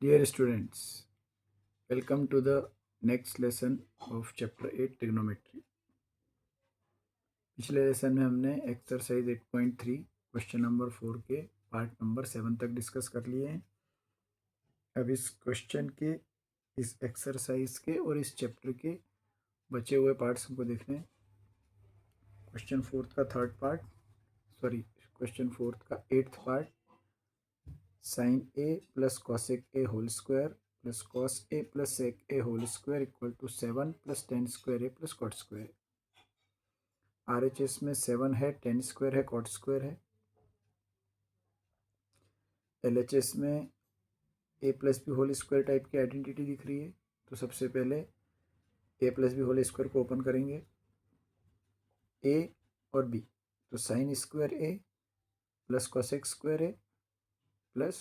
Dear students, welcome to the next lesson of chapter 8 trigonometry. पिछले lesson में हमने exercise 8.3 question number 4 के part number 7 तक discuss कर लिए हैं। अब इस क्वेश्चन के, इस एक्सरसाइज के और इस चैप्टर के बचे हुए पार्ट्स हमको देखने हैं। क्वेश्चन 4 का थर्ड पार्ट, क्वेश्चन 4 का 8th part, sine A plus cosec A whole square plus cos A plus sec A whole square equal to 7 plus tan square A plus cot square. RHS में 7 है, tan square है, cot square है। LHS में A plus B whole square type की identity दिख रही है। तो सबसे पहले A plus B whole square को ओपन करेंगे, ए और बी, तो sine square A plus cosec square A plus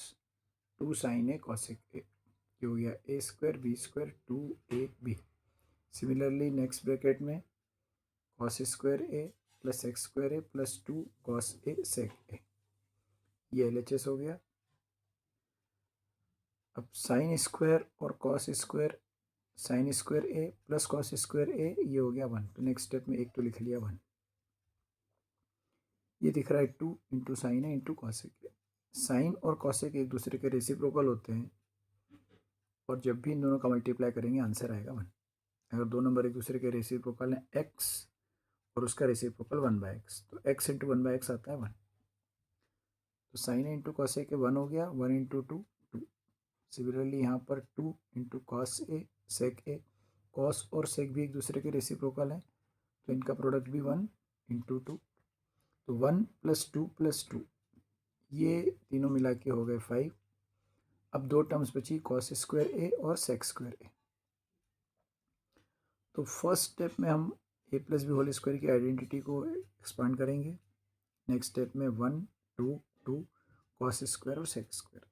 2 sine A cosec A, ये हो गया A square B square 2ab। Similarly next bracket में cos square A plus x square A plus 2 cos A sec A, ये LHS हो गया। अब sine square और cos square, sine square A plus cos square A, ये हो गया 1। तो नेक्स्ट स्टेप में एक तो लिख लिया 1। ये दिख रहा है 2 इंटू साइन है इंटू कॉसेक ए। साइन और कॉसेक एक दूसरे के रेसिप्रोकल होते हैं और जब भी इन दोनों का मल्टीप्लाई करेंगे आंसर आएगा 1। अगर दो नंबर एक दूसरे के रेसिप्रोकल हैं x और उसका रेसिप्रोकल 1/x, तो x इंटू 1/x आता है 1। तो sign A into cos A के 1 हो गया, 1 इंटू 2 2। सिमिलरली यहाँ पर 2 into cos A sec A, cos और सेक भी एक दूसरे के रेसिप्रोकल हैं तो इनका प्रोडक्ट भी 1 इंटू 2। तो 1 प्लस 2 प्लस 2, ये तीनों मिला के हो गए 5। अब दो टर्म्स बची, कॉस स्क्वायर ए और सेक स्क्वायर ए। तो फर्स्ट स्टेप में हम ए प्लस बी होल स्क्वायर की आइडेंटिटी को एक्सपांड करेंगे। नेक्स्ट स्टेप में 1 2 2 कॉस स्क्वायर और सेक स्क्वायर,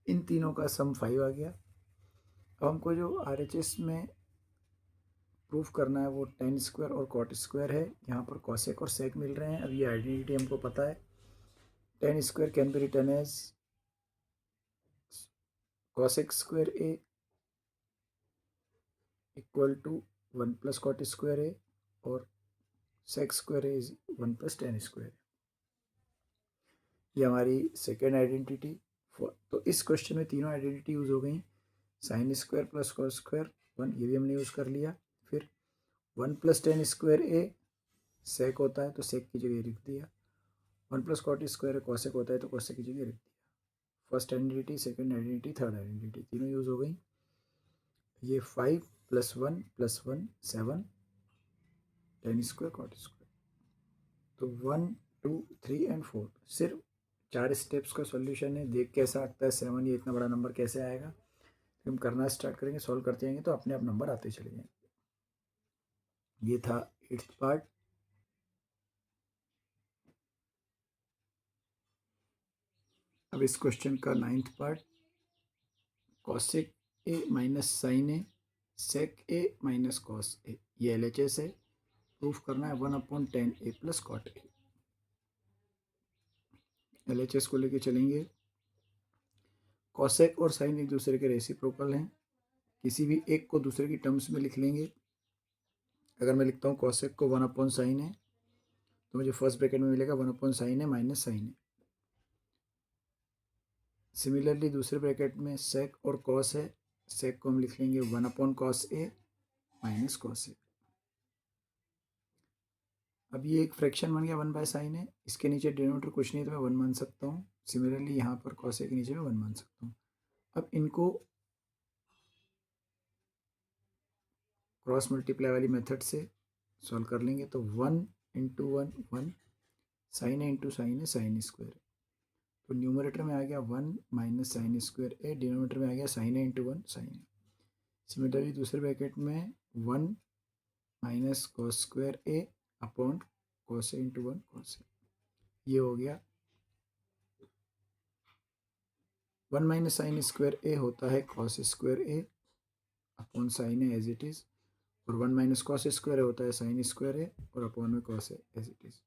इन तीनों का सम 5 आ गया। अब हमको जो RHS में प्रूफ करना है वो टेन स्क्वायर और कॉट स्क्वायर है। यहाँ पर कॉसेक और सेक मिल रहे हैं। अब ये आइडेंटिटी हमको पता है, tan square can be written as cosec square A equal to 1 plus cot square A और sec square A is 1 plus tan square. ये हमारी सेकेंड आइडेंटिटी। तो इस क्वेश्चन में तीनों आइडेंटिटी यूज़ हो गई। Sine square plus cos square 1, ये भी हमने यूज़ कर लिया। फिर 1 प्लस टेन स्क्वायर ए सेक होता है तो सेक की जगह लिख दिया। 1 प्लस कॉट स्क्वायर कॉसेक होता है तो कॉसेक की जगह लिख दिया। First identity, second identity, third identity तीनों यूज़ हो गई। ये 5 plus 1 plus 1 7 ten square cot square. तो 1 2 3 एंड 4 सिर्फ 4 स्टेप्स का सॉल्यूशन है। देख कैसा आता है 7, ये इतना बड़ा नंबर कैसे आएगा। हम करना स्टार्ट करेंगे, सॉल्व करते जाएंगे तो अपने आप नंबर आते चले जाएंगे। ये था 8th पार्ट। अब इस क्वेश्चन का 9th part, cosec A minus sine A sec A minus cos A, ये LHS है। प्रूफ करना है 1/10 A plus cot A. LHS को लेके चलेंगे। कॉसेक और साइन एक दूसरे के रेसिप्रोकल हैं, किसी भी एक को दूसरे की टर्म्स में लिख लेंगे। अगर मैं लिखता हूँ कॉसेक को 1/sin है तो मुझे फर्स्ट ब्रैकेट में मिलेगा 1/sin है माइनस साइन है। सिमिलरली दूसरे ब्रैकेट में सेक और कॉस है, सेक को हम लिख लेंगे 1/cos ए माइनस कॉस ए। अब ये एक फ्रैक्शन बन गया 1/sin है, इसके नीचे डिनोमिनेटर कुछ नहीं तो मैं 1 मान सकता हूँ। सिमिलरली यहाँ पर कॉस ए के नीचे मैं 1 मान सकता हूँ। अब इनको क्रॉस मल्टीप्लाई वाली मेथड से सॉल्व कर लेंगे तो 1 इंटू 1 1, साइन ए इंटू साइन है साइन स्क्वायर। तो न्यूमरेटर में आ गया 1 माइनस साइन स्क्वायर ए, डिनोमिनेटर में आ गया साइन ए इंटू 1 साइन ए। सिमिलरली दूसरे ब्रैकेट में 1 minus cos square A upon cos A into 1 cos A, ये हो गया 1 माइनस साइन स्क्वायर ए होता है cos square A upon sine A as it is, और 1 माइनस कॉस स्क्वायर होता है साइन स्क्वायर ए और अपॉन में cos A as it is.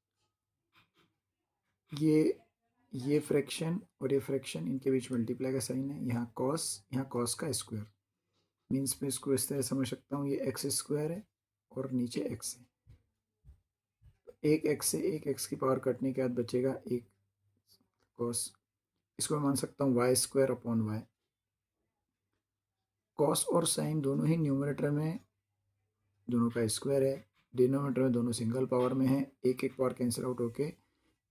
ये फ्रैक्शन और ये फ्रैक्शन, इनके बीच मल्टीप्लाई का साइन है, यहाँ कॉस का स्क्वायर, मीन्स मैं इसको इस तरह समझ सकता हूँ, ये एक्स स्क्वायर है और नीचे एक्स है, एक एक्स से एक एक्स की पावर कटने के बाद बचेगा एक कॉस, इसको मैं मान सकता हूँ Y square upon Y. Cos और साइन दोनों ही न्यूमरेटर में दोनों का स्क्वायर है, डिनोमिनेटर में दोनों सिंगल पावर में है, एक एक पावर कैंसिल आउट होके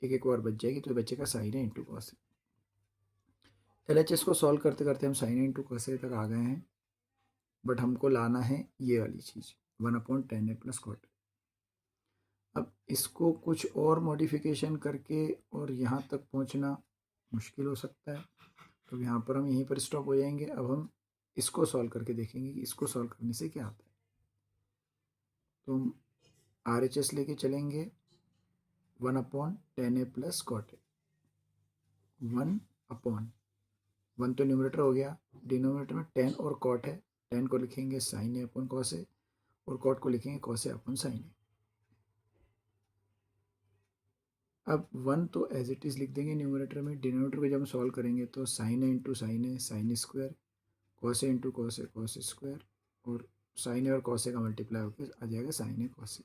एक एक पावर बच जाएगी, तो बचेगा साइन है इंटू कॉस। एलएचएस को सॉल्व करते करते हम साइन इंटू कॉस तक आ गए हैं, बट हमको लाना है ये वाली चीज़ 1/10 a प्लस कॉट। अब इसको कुछ और मॉडिफिकेशन करके और यहाँ तक पहुँचना मुश्किल हो सकता है, तो यहाँ पर हम यहीं पर स्टॉप हो जाएंगे। अब हम इसको सॉल्व करके देखेंगे कि इसको सॉल्व करने से क्या आता है। तो हम RHS लेके चलेंगे 1/10 a प्लस कॉट ए, 1 तो न्यूमरेटर हो गया, डिनोमिनेटर में 10 और कॉट है, 10 को लिखेंगे sign A upon cos A और कॉट को लिखेंगे कॉस ए अपॉन साइन ए। अब 1 तो एज इट इज़ लिख देंगे न्यूमरेटर में, डिनोमिनेटर को जब हम सॉल्व करेंगे तो sign A into sine A sine square, cos A into cos A cos square, और साइन ए और कॉस ए का मल्टीप्लाई होकर आ जाएगा sign A cos A.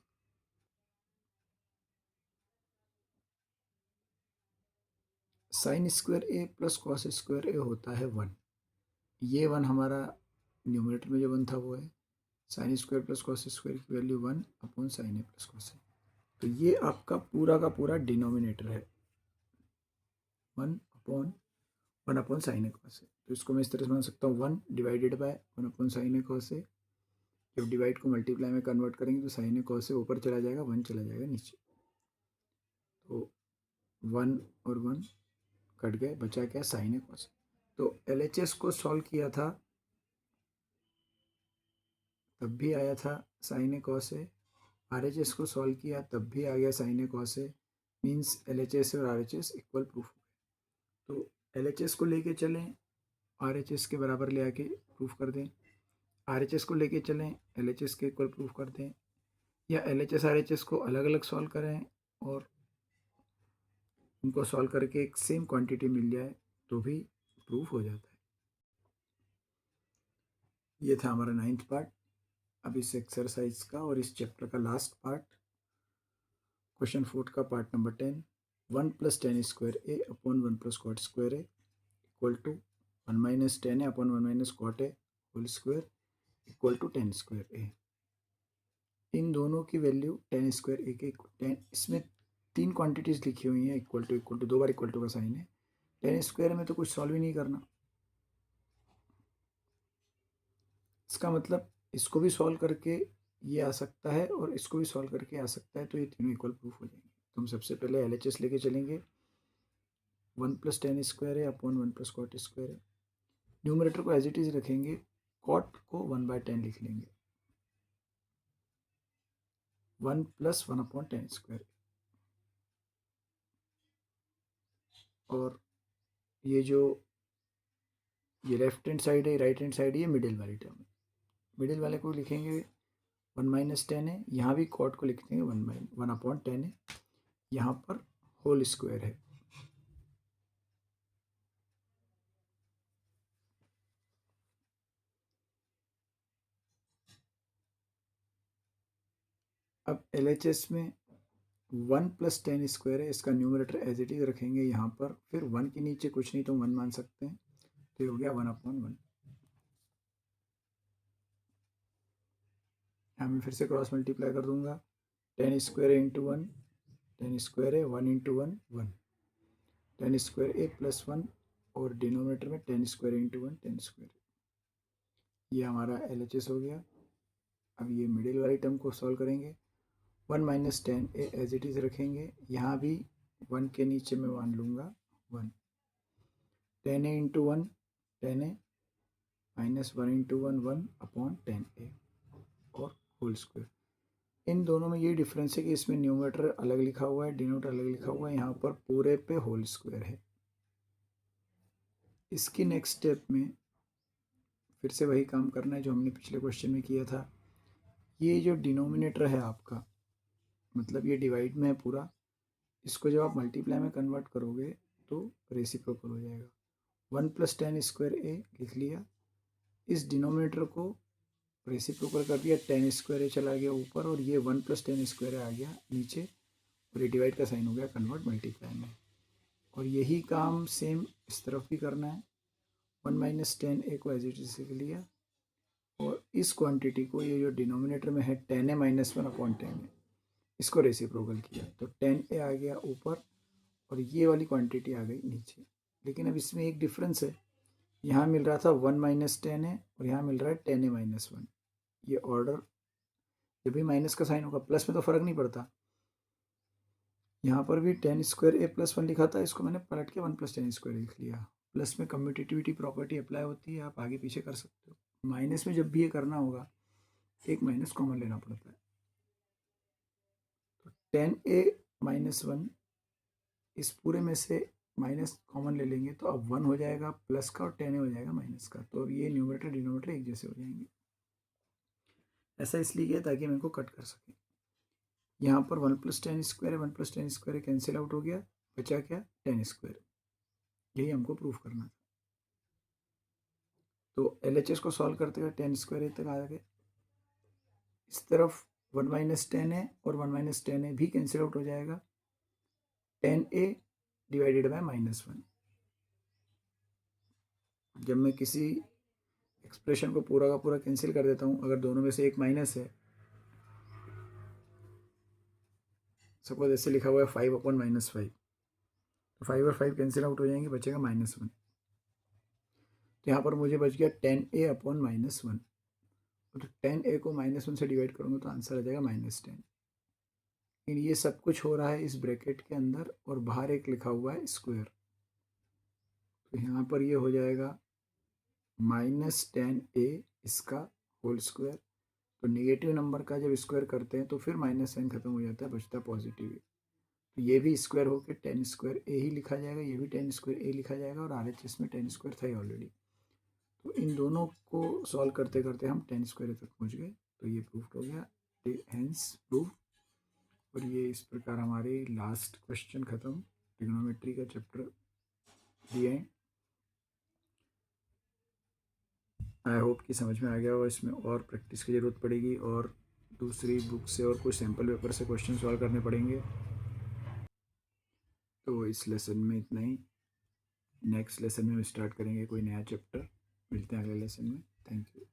Sign square A plus cos square A होता है 1, ये 1 हमारा न्यूमरेटर में जो 1 था वो है, sine square plus cos square की value 1 upon sine A plus cos ए, तो ये आपका पूरा का पूरा डिनोमिनेटर है 1/1 साइन ए कॉस ए। तो इसको मैं इस तरह से मान सकता हूँ 1 divided by 1 sine A cos A. जब डिवाइड को मल्टीप्लाई में कन्वर्ट करेंगे तो साइन ए कॉस ए ऊपर चला जाएगा, 1 चला जाएगा नीचे, तो 1 और 1 कट गए, बचा क्या साइन ए कॉस ए। तो LHS को सॉल्व किया था तब भी आया था sign A cos A, RHS को सॉल्व किया तब भी आ गया sign A cos A, means LHS और RHS इक्वल प्रूफ। तो LHS को लेके चलें, RHS के बराबर ले आके प्रूफ कर दें, RHS को लेके चलें, LHS के इक्वल प्रूफ कर दें, या LHS RHS को अलग अलग सॉल्व करें और उनको सॉल्व करके एक सेम क्वांटिटी मिल जाए तो भी प्रूफ हो जाता है। ये था हमारा 9th पार्ट। अब इस एक्सरसाइज का और इस चैप्टर का लास्ट पार्ट, क्वेश्चन 4 का part number 10, 1 + 10 square A upon 1 + cot square A equal to 1 - 10 A upon 1 - cot A whole square equal to 10 square A. इन दोनों की वैल्यू 10 स्क्वायर ए के 10, इसमें 3 क्वांटिटीज़ लिखी हुई हैं, इक्वल टू 2 बार इक्वल टू का साइन है, 10 स्क्वायर में तो कुछ सॉल्व ही नहीं करना, इसका मतलब इसको भी सॉल्व करके ये आ सकता है और इसको भी सॉल्व करके आ सकता है, तो ये तीनों इक्वल प्रूफ हो जाएंगे। तो हम सबसे पहले LHS लेके चलेंगे, 1 + 10 स्क्वायर है अपॉन 1 + कॉट स्क्वायर है, न्यूमरेटर को एज इट इज़ रखेंगे, कॉट को 1/10 लिख लेंगे, 1 + 1/10 स्क्वायर, और ये जो ये लेफ्ट हैंड साइड है, राइट हैंड साइड, ये मिडिल वाली टर्म है, मिडिल वाले को लिखेंगे 1 - 10 है, यहाँ भी कॉट को लिख देंगे 1/10 है, यहाँ पर होल स्क्वायर है। अब LHS में 1 + 10 स्क्वायर है, इसका न्यूमरेटर एज इट इज़ रखेंगे यहाँ पर, फिर 1 के नीचे कुछ नहीं तो 1 मान सकते हैं, तो ये हो गया 1/1। यहाँ मैं फिर से क्रॉस मल्टीप्लाई कर दूंगा, 10 स्क्वायर है इंटू 1, 10 स्क्वायर है 1 × 1 1, 10 स्क्वायर ए प्लस 1, और डिनोमिनेटर में 10 स्क्वायर इंटू 1 10 स्क्वायर, ये हमारा LHS हो गया। अब ये मिडिल वाली टर्म को सॉल्व करेंगे, 1 - 10 ए एज इट इज़ रखेंगे, यहाँ भी 1 के नीचे मैं मान लूँगा 1, 10 ए इंटू 1 10 ए माइनस 1 × 1 1 अपॉन 10 ए और होल स्क्वायर। इन दोनों में ये डिफरेंस है कि इसमें न्यूमरेटर अलग लिखा हुआ है, डिनोमिनेटर अलग लिखा हुआ है, यहाँ पर पूरे पे होल स्क्वायर है। इसकी नेक्स्ट स्टेप में फिर से वही काम करना है जो हमने पिछले क्वेश्चन में किया था। ये जो डिनोमिनेटर है आपका, मतलब ये डिवाइड में है पूरा, इसको जब आप मल्टीप्लाई में कन्वर्ट करोगे तो रेसिप्रोकल हो जाएगा। 1 + tan स्क्वायर ए लिख लिया, इस डिनोमिनेटर को रेसिप्रोकल कर दिया, tan स्क्वायर ए चला गया ऊपर और ये 1 + tan स्क्वायर ए आ गया नीचे और ये डिवाइड का साइन हो गया कन्वर्ट मल्टीप्लाई में। और यही काम सेम इस तरफ भी करना है। 1 - tan a को एज इट इज लिख लिया और इस क्वांटिटी को, ये जो डिनोमिनेटर में है tan a - 1/tan a, इसको रेसिप्रोकल किया तो tan a आ गया ऊपर और ये वाली क्वांटिटी आ गई नीचे। लेकिन अब इसमें एक डिफरेंस है, यहाँ मिल रहा था 1 - tan a और यहाँ मिल रहा है tan a - 1। ये ऑर्डर जब भी माइनस का साइन होगा प्लस में तो फ़र्क नहीं पड़ता। यहाँ पर भी tan स्क्वायर a + 1 लिखा था, इसको मैंने पलट के 1 + tan स्क्वायर लिख लिया। प्लस में कम्यूटेटिविटी प्रॉपर्टी अप्लाई होती है, आप आगे पीछे कर सकते हो। माइनस में जब भी ये करना होगा एक माइनस कॉमन लेना पड़ता है। तो tan a - 1 इस पूरे में से माइनस कॉमन ले लेंगे तो अब 1 हो जाएगा प्लस का और tan a हो जाएगा माइनस का। तो अब ये न्यूमरेटर डिनोमिनेटर एक जैसे हो जाएंगे। ऐसा इसलिए किया ताकि मैं इनको कट कर सकें। यहाँ पर 1 + tan स्क्वायर है, 1 + tan स्क्वायर कैंसिल आउट हो गया, बचा क्या tan स्क्वायर। यही हमको प्रूफ करना था। तो LHS को सॉल्व करते हुए tan स्क्वायर तक आ गए। इस तरफ 1 - tan a और 1 - tan a भी कैंसिल आउट हो जाएगा, tan a डिवाइडेड बाय -1। जब मैं किसी एक्सप्रेशन को पूरा का पूरा कैंसिल कर देता हूँ, अगर दोनों में से एक माइनस है, सपोज ऐसे लिखा हुआ है 5/-5, तो 5 और 5 कैंसिल आउट हो जाएंगे, बचेगा -1। तो यहाँ पर मुझे बच गया tan a अपॉन -1। तो tan a को -1 से डिवाइड करूँगा तो आंसर आ जाएगा -10। लेकिन ये सब कुछ हो रहा है इस ब्रैकेट के अंदर और बाहर एक लिखा हुआ है स्क्वायर, तो यहाँ पर ये हो जाएगा -tan a इसका होल स्क्वायर। तो नेगेटिव नंबर का जब स्क्वायर करते हैं तो फिर माइनस साइन खत्म हो जाता है, बचता पॉजिटिव। तो ये भी स्क्वायर होकर tan स्क्वायर a ही लिखा जाएगा, ये भी tan स्क्वायर a लिखा जाएगा और RHS में tan स्क्वायर था ही ऑलरेडी। तो इन दोनों को सॉल्व करते करते हम tan स्क्वायर तक पहुँच गए। तो ये प्रूफ हो गया, हेंस प्रूफ। और ये इस प्रकार हमारे लास्ट क्वेश्चन ख़त्म, ट्रिग्नोमेट्री का chapter the and. I hope कि समझ में आ गया होगा। इसमें और प्रैक्टिस की ज़रूरत पड़ेगी और दूसरी बुक से और कुछ सैम्पल पेपर से क्वेश्चन सॉल्व करने पड़ेंगे। तो इस लेसन में इतना ही। नेक्स्ट लेसन में हम स्टार्ट करेंगे कोई नया चैप्टर। मिलते हैं अगले लेसन में। Thank you.